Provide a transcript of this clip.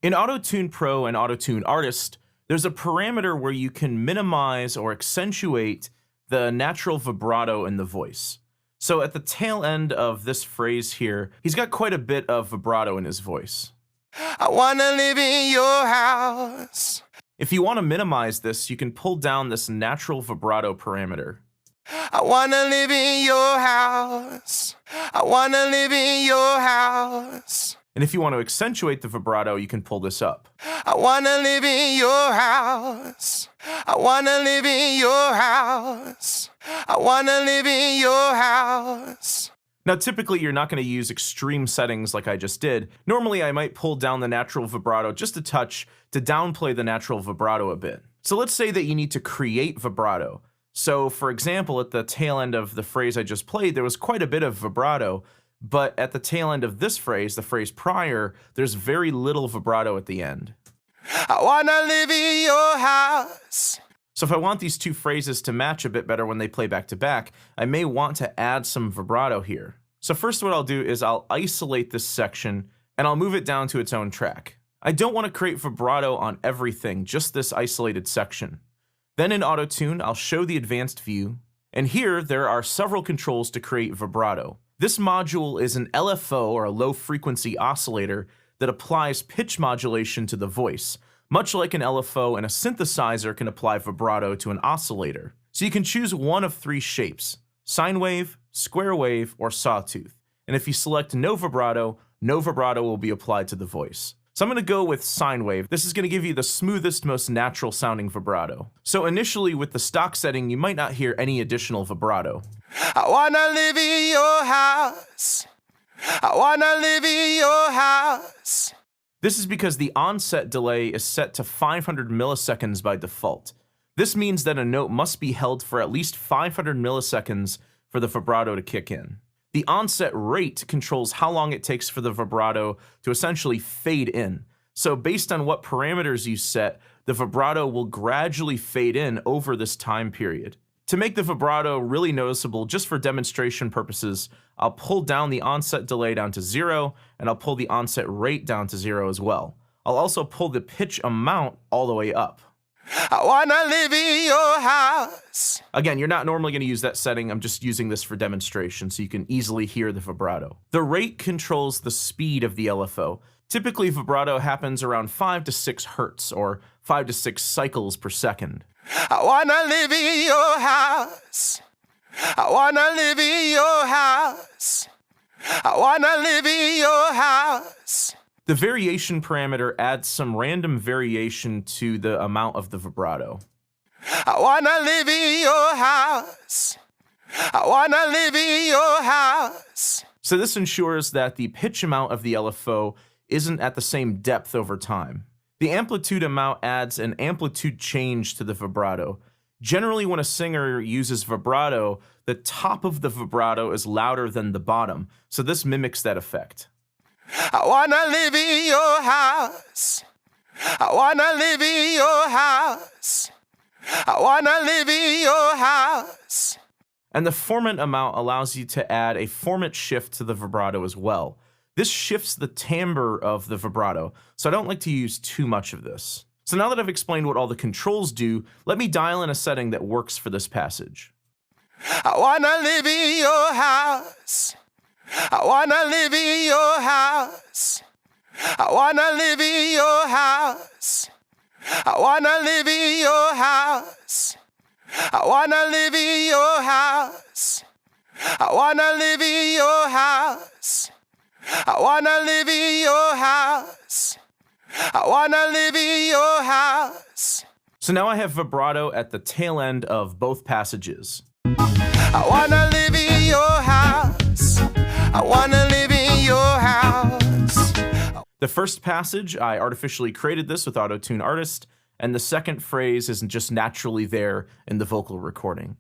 In Auto-Tune Pro and Auto-Tune Artist, there's a parameter where you can minimize or accentuate the natural vibrato in the voice. So at the tail end of this phrase here, he's got quite a bit of vibrato in his voice. I wanna live in your house. If you want to minimize this, you can pull down this natural vibrato parameter. I wanna live in your house. I wanna live in your house. And if you want to accentuate the vibrato, you can pull this up. I wanna live in your house. I wanna live in your house. I wanna live in your house. Now, typically, you're not going to use extreme settings like I just did. Normally, I might pull down the natural vibrato just a touch to downplay the natural vibrato a bit. So let's say that you need to create vibrato. So, for example, at the tail end of the phrase I just played, there was quite a bit of vibrato, but at the tail end of this phrase, the phrase prior, there's very little vibrato at the end. I wanna live in your house. So if I want these two phrases to match a bit better when they play back to back, I may want to add some vibrato here. So first what I'll do is I'll isolate this section and I'll move it down to its own track. I don't want to create vibrato on everything, just this isolated section. Then in Auto-Tune, I'll show the advanced view, and here there are several controls to create vibrato. This module is an LFO, or a low frequency oscillator, that applies pitch modulation to the voice, much like an LFO and a synthesizer can apply vibrato to an oscillator. So you can choose one of three shapes: sine wave, square wave, or sawtooth. And if you select no vibrato will be applied to the voice. So I'm going to go with sine wave. This is going to give you the smoothest, most natural sounding vibrato. So initially with the stock setting, you might not hear any additional vibrato. I wanna live in your house. I wanna live in your house. This is because the onset delay is set to 500 milliseconds by default. This means that a note must be held for at least 500 milliseconds for the vibrato to kick in. The onset rate controls how long it takes for the vibrato to essentially fade in. So based on what parameters you set, the vibrato will gradually fade in over this time period. To make the vibrato really noticeable, just for demonstration purposes, I'll pull down the onset delay down to 0, and I'll pull the onset rate down to 0 as well. I'll also pull the pitch amount all the way up. I wanna live in your house. Again, you're not normally going to use that setting. I'm just using this for demonstration so you can easily hear the vibrato. The rate controls the speed of the LFO. Typically, vibrato happens around 5 to 6 hertz, or 5 to 6 cycles per second. I wanna live in your house. I wanna live in your house. I wanna live in your house. The variation parameter adds some random variation to the amount of the vibrato. I wanna live in your house. I wanna live in your house. So this ensures that the pitch amount of the LFO isn't at the same depth over time. The amplitude amount adds an amplitude change to the vibrato. Generally, when a singer uses vibrato, the top of the vibrato is louder than the bottom, so this mimics that effect. I wanna live in your house. I wanna live in your house. I wanna live in your house. And the formant amount allows you to add a formant shift to the vibrato as well. This shifts the timbre of the vibrato, so I don't like to use too much of this. So now that I've explained what all the controls do, let me dial in a setting that works for this passage. I wanna live in your house. I wanna live in your house. I wanna live in your house. I wanna live in your house. I wanna live in your house. I wanna live in your house. I wanna live in your house. I wanna live in your house. So now I have vibrato at the tail end of both passages. I wanna live in your house. I wanna live in your house. The first passage, I artificially created this with Auto-Tune Artist, and the second phrase isn't just naturally there in the vocal recording.